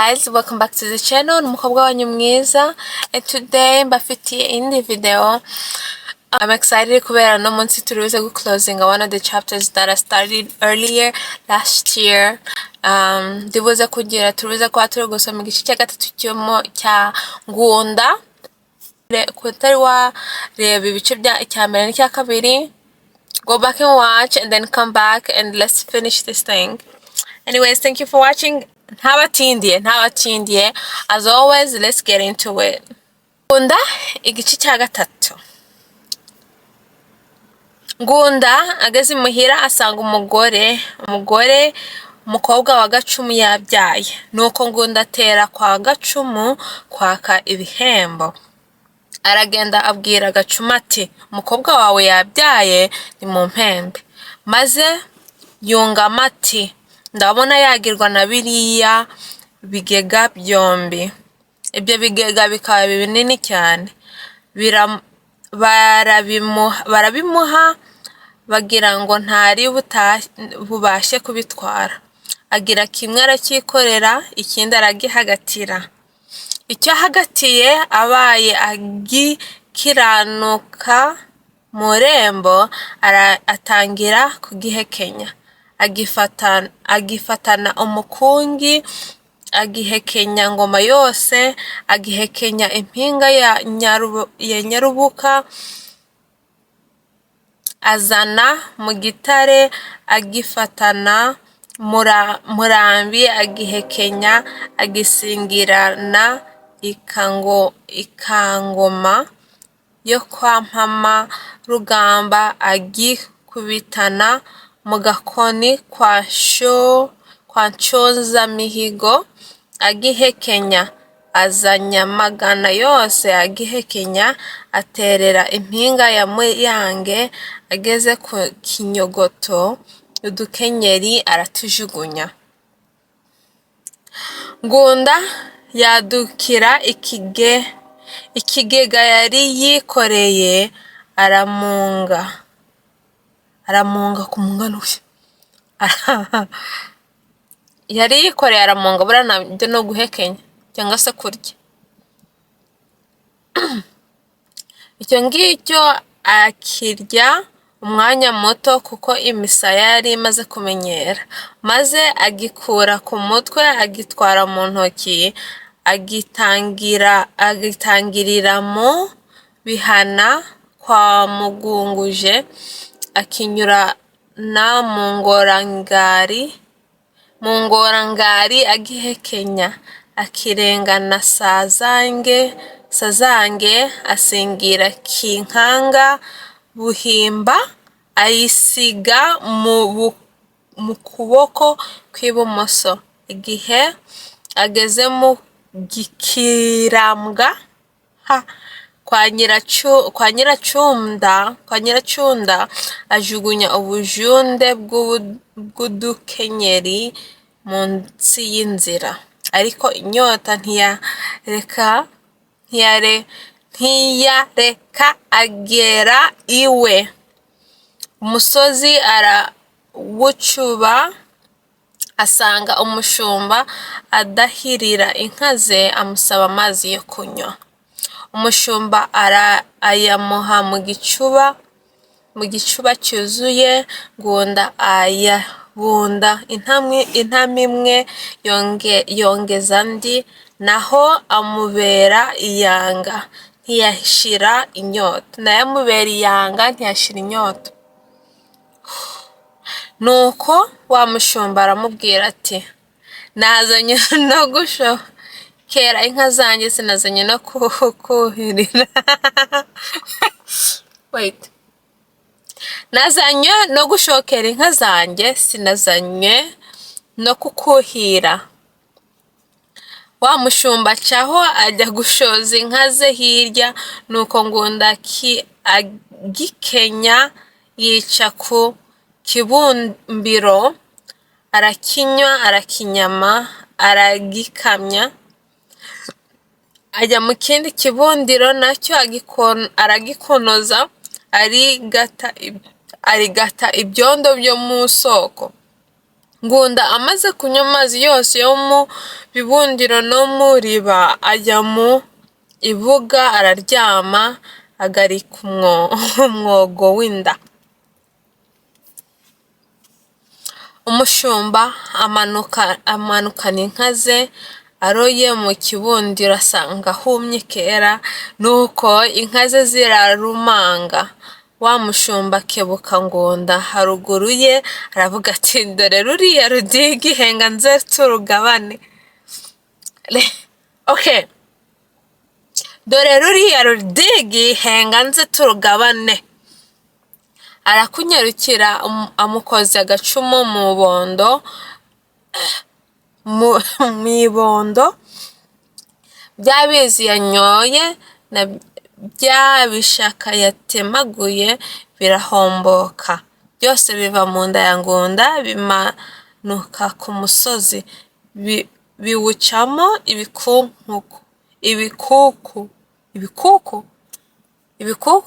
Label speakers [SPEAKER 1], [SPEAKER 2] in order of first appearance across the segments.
[SPEAKER 1] guys, welcome back to the channel. Umukobwa wanyu Mwiza, and today mbafitiye indi video. I'm excited kubera no munsi turuze go closing one of the chapters that I started earlier last year. Ndibuze kugira turuze kwa turi gusoma igice cya gatatu cya Ngunda. Kutari wa reba ibice bya icyambere n'icya kabiri. Go back and watch and then come back and let's finish this thing. Anyways, thank you for watching. Ntabatsindiye. As always, let's get into it. Ngunda igice cya gatatu. Ngunda ageze muhira asanga umukobwa wa Gacumu yabyaye. Nuko Ngunda atera kwa Gacumu kwaka ibihembo. Aragenda abwira Gacumu ati umukobwa wawe yabyaye ni mu mpembe. Maze yungama ati ndabona yagirwa na biriya bigega byombi. Ibyo bigega bikaba binini cyane. Barabimuha bagira ngo ntari bubashe kubitwara. Agira kimwe arakikorera, ikindi aragihagatira. Icyo hagatiye abaye agikiranuka mu rembo atangira kugihekenya. Agifatana umukungi, agihekenya ngoma yose, agihekenya impinga ya Nyarubuka, azana mu gitare, agifatana Murambi, agihekenya, agisingirana ikangoma yo kwa Mpama Rugamba, agikubitana mu gakoni kwa Nshoza Mihigo, agihekenya, azanyamagana yose agihekenya, aterera impinga ya Muyange, ageze ku Kinyogoto udukenyeri aratujugunya. Ngunda yadukira ikigega yari yikoreye, aramunga ku munganuye. Yari yikoreye aramunga, bura nabyo no guhekenya cyangwa se kurya. Icyo ngicyo akirya umwanya muto kuko imisaya yari imaze kumenyera. Maze agikura ku mutwe, agitwara mu ntoki, agitangirira mu bihana kwa Mugunguje, akinyurana mu ngorangari agihekenya, akirengana Sazange, asingira Kinkanga Buhimba, ayisiga mu kuboko kw'ibumoso. Igihe ageze mu Gikirambwa kwa Nyiracunda, ajugunya ubujunde bw'udukenyeri munsi y'inzira. Ariko inyota ntiyareka agera iwe. Umusozi arawucuba, asanga umushumba adahirira inka ze, amusaba amazi yo kunywa. Umushumba ayamuha mu gicuba cyuzuye. Ngunda ayabunda intama imwe, yongeza andi, naho amubera iyanga ntiyashira inyota. Nuko wa mushumba aramubwira ati nazanye no gushokera inka zanjye, sinazanye no kukuhirira. Nazanye no gushokera inka zanjye, sinazanye no kukuhira. Wa mushumba acaho ajya gushoza inka ze hirya. Nuko Ngunda agikenya, yica ku kibumbiro, arakinywa, arakinyama, aragikamya, ajya mu kindi kibundiro nacyo aragikonoza, arigata ibyondo byo mu soko. Ngunda amaze kunywa amazi yose yo mu bibundiro no mu riba, ajya mu ibuga araryama, agarika umwogo w'inda. Umushumba amanukana inka ze, aroye mu kibundiro asanga humye kera, nuko inka ze zirarumanga. Wa mushumba akebuka Ngunda haruguru ye, aravuga ati dore ruriya rudigi henga nze turugabane. Okay, dore ruriya rudigi henga nze turugabane. Arakunyarukira amukoze agacumu mu ibondo, bya bizi yanyoye na bya bishaka yatemaguye birahomboka, byose biva mu nda ya Ngunda bimanuka ku musozi, biwucamo ibikuku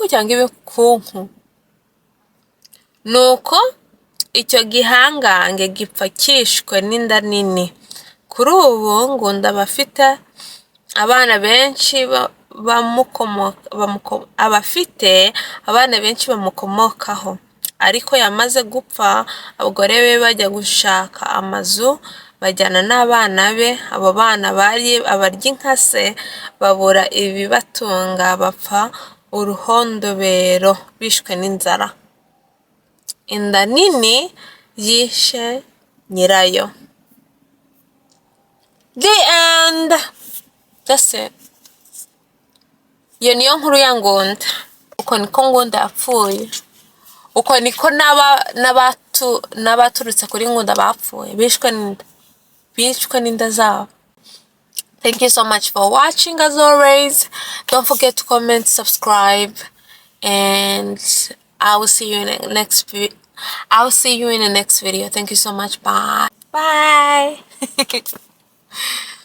[SPEAKER 1] cyangwa ibikunku. Nuko icyo gihangange gipfa cyishwe n'inda nini. Kuri ubu Ngunda abafite abana benshi bamukomokaho, ariko yamaze gupfa abagore be bajya gushaka amazu bajyana n'abana be. Abo bana bari abarya inka se, babura ibibatunga, bapfa uruhondobero bishwe n'inzara. Inda nini yishe nyirayo. The end. That's it. Iyo niyo nkuru ya Ngunda. Uko niko Ngunda yapfuye. Uko niko n'abaturutse kuri Ngunda bapfuye, bishwe n'inda zabo. Thank you so much for watching as always. Don't forget to comment, subscribe, and I will see you in the next video. Thank you so much. Bye. Bye.